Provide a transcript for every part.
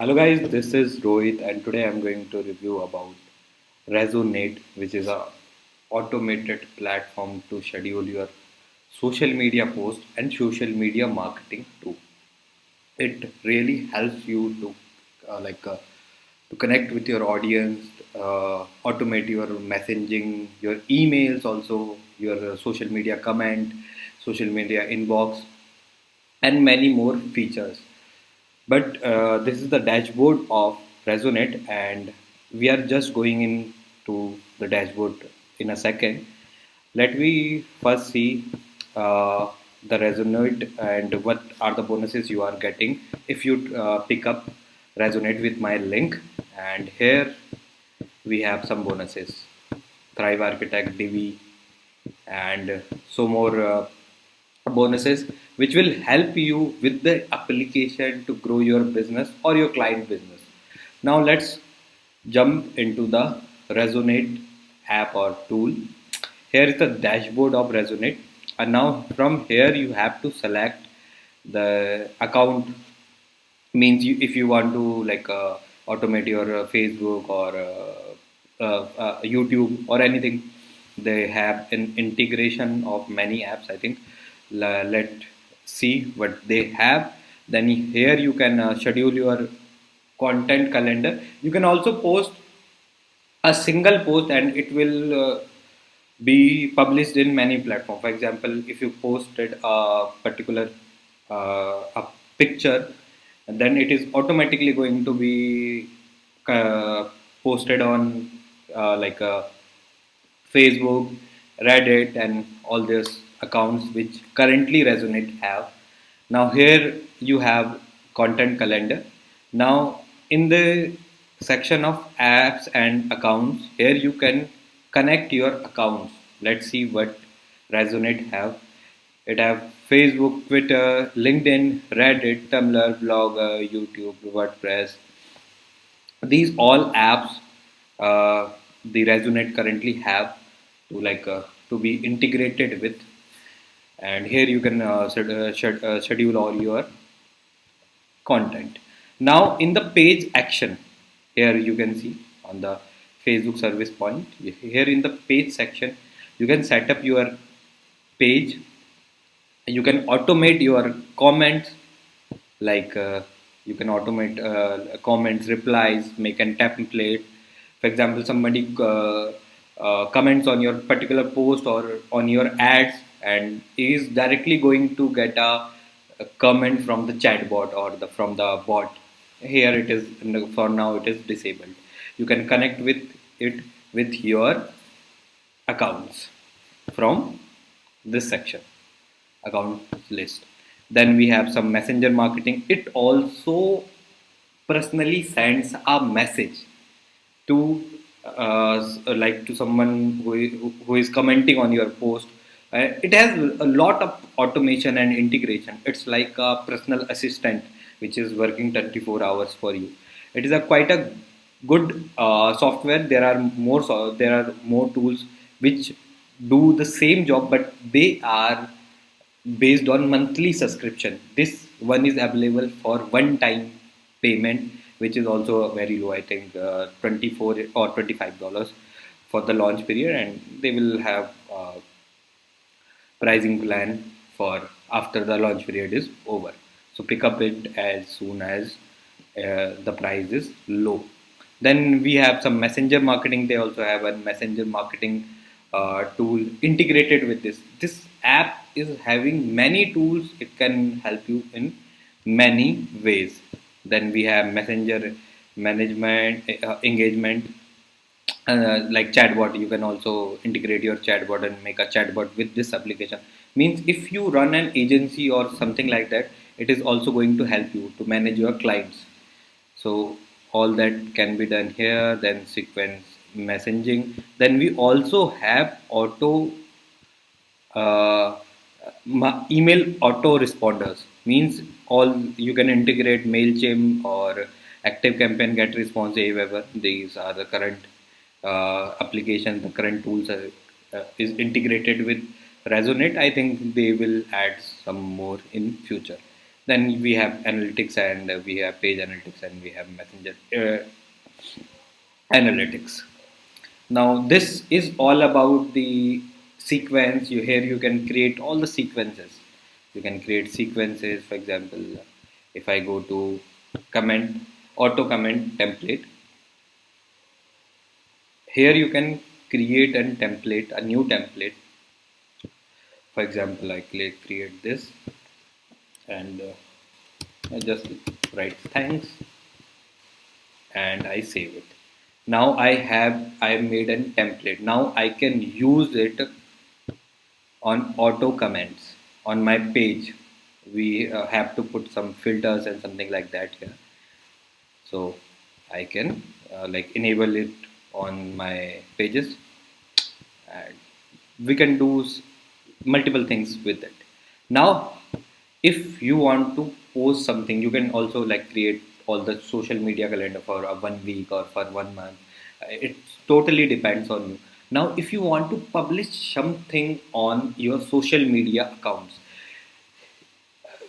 Hello guys, this is Rohit and today I'm going to review about Resonate, which is a automated platform to schedule your social media posts and social media marketing too. It really helps you to to connect with your audience, automate your messaging, your emails also, your social media comment, social media inbox, and many more features. But this is the dashboard of Resonate, and we are just going into the dashboard in a second. Let me first see the Resonate and what are the bonuses you are getting if you pick up Resonate with my link. And here we have some bonuses: Thrive Architect, Divi, and so more bonuses which will help you with the application to grow your business or your client business. Now let's jump into the Resonate app or tool. Here is the dashboard of Resonate, and now from here you have to select the account. Means if you want to automate your Facebook or YouTube or anything, they have an integration of many apps, I think. Let's see what they have. Then here you can schedule your content calendar. You can also post a single post and it will be published in many platforms. For example, if you posted a particular a picture, then it is automatically going to be uh, posted on Facebook, Reddit, and all these accounts which currently Resonate have. Now here you have content calendar. Now in the section of apps and accounts, here you can connect your accounts. Let's see what Resonate have. It have Facebook, Twitter, LinkedIn, Reddit, Tumblr, Blogger, YouTube, WordPress. These all apps the Resonate currently have to be integrated with, and here you can schedule all your content. Now in the page action, here you can see on the Facebook service point. Here in the page section, you can set up your page. You can automate your comments, like you can automate comments, replies, make a template. For example, somebody comments on your particular post or on your ads, and is directly going to get a comment from the chatbot or from the bot. Here it is, for now it is disabled. You can connect with it with your accounts from this section, account list. Then we have some messenger marketing. It also personally sends a message to to someone who is commenting on your post. It has a lot of automation and integration. It's like a personal assistant which is working 24 hours for you. It is a quite a good software. There are more tools which do the same job, but they are based on monthly subscription. This one is available for one time payment, which is also very low. I think 24 or $25 for the launch period, and they will have pricing plan for after the launch period is over. So pick up it as soon as the price is low. Then we have some messenger marketing. They also have a messenger marketing tool integrated with this. This app is having many tools. It can help you in many ways. Then we have messenger management, engagement, like chatbot. You can also integrate your chatbot and make a chatbot with this application. Means if you run an agency or something like that, it is also going to help you to manage your clients. So all that can be done here. Then sequence messaging. Then we also have auto email auto responders. Means all you can integrate Mailchimp or Active Campaign, Get Response, Aweber. These are the current applications, the current tools is integrated with Resonate. I think they will add some more in future. Then we have analytics, and we have page analytics, and we have messenger analytics. Now this is all about the sequence. You here you can create all the sequences. You can create sequences. For example, if I go to comment, auto comment template, here you can create a template, a new template. For example, I click create this, and I just write thanks, and I save it. Now I made a template. Now I can use it on auto comments on my page. We have to put some filters and something like that here, so I can like enable it on my pages, and we can do multiple things with it. Now if you want to post something, you can also like create all the social media calendar for a 1 week or for 1 month. It totally depends on you. Now if you want to publish something on your social media accounts,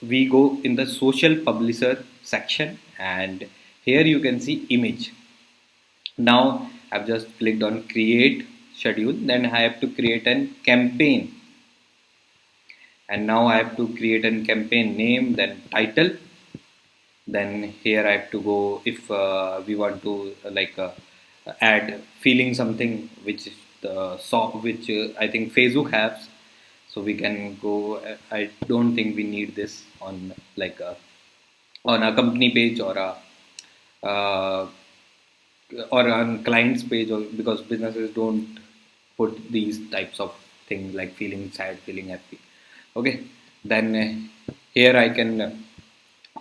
we go in the social publisher section, and here you can see image. Now I've just clicked on create schedule, then I have to create a campaign, and now I have to create a campaign name, then title. Then here I have to go if we want to add feeling something, which is the which I think Facebook has, so we can go. I don't think we need this on on a company page uh, or on client's page, or because businesses don't put these types of things like feeling sad, feeling happy. Okay, then here I can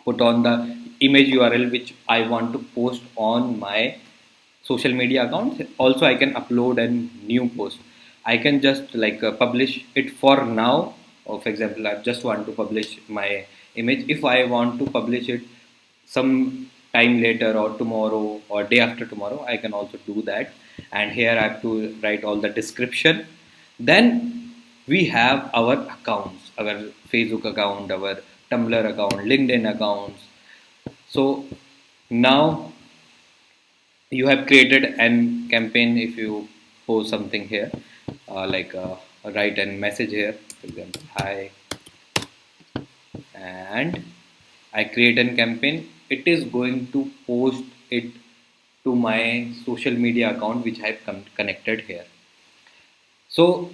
put on the image URL which I want to post on my social media account. Also I can upload a new post. I can just publish it for now, or for example I just want to publish my image. If I want to publish it some time later or tomorrow or day after tomorrow, I can also do that. And here I have to write all the description. Then we have our accounts, our Facebook account, our Tumblr account, LinkedIn accounts. So now you have created an campaign. If you post something here, write a message here, for example, hi, and I create a campaign, it is going to post it to my social media account which I have connected here. So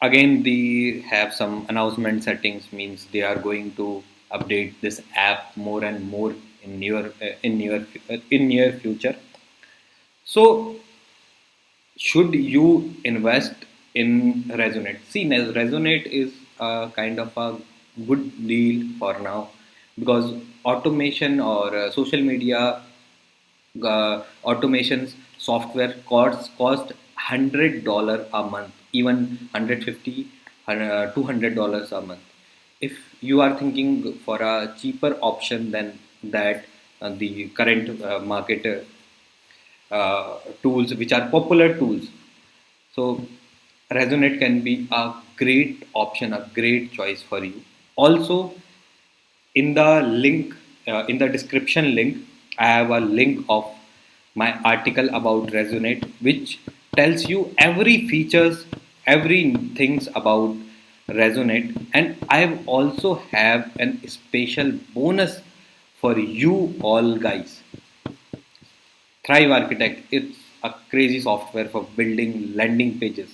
again, they have some announcement settings, means they are going to update this app more and more in near future. So should you invest in Resonate? See, Resonate is a kind of a good deal for now, because automation or social media automations software cost $100 a month, even 150, $200 a month. If you are thinking for a cheaper option than that, the current market tools which are popular tools, so Resonate can be a great option, a great choice for you. Also, in the link, in the description link, I have a link of my article about Resonate, which tells you every features, every things about Resonate. And I also have an special bonus for you all guys. Thrive Architect, it's a crazy software for building landing pages.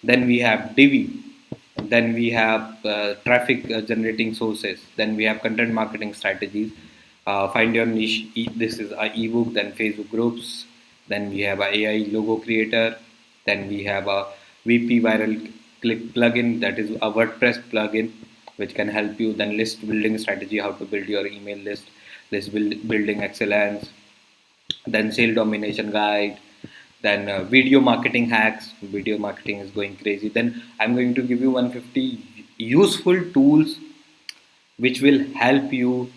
Then we have Divi. Then we have traffic generating sources. Then we have content marketing strategies. Find your niche. This is a ebook. Then Facebook groups. Then we have a AI logo creator. Then we have a VP viral click plugin, that is a WordPress plugin which can help you. Then list building strategy, how to build your email list. Building excellence. Then sale domination guide. Then video marketing hacks. Video marketing is going crazy. Then I'm going to give you 150 useful tools which will help you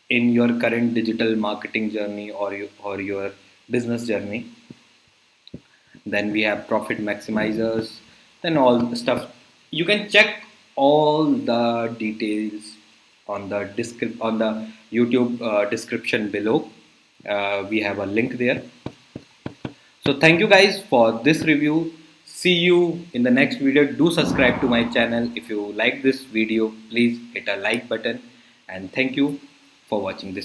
in your current digital marketing journey, or your business journey. Then we have profit maximizers. Then all the stuff, you can check all the details on the YouTube description below. We have a link there. So thank you guys for this review. See you in the next video. Do subscribe to my channel. If you like this video, please hit a like button, and thank you for watching this.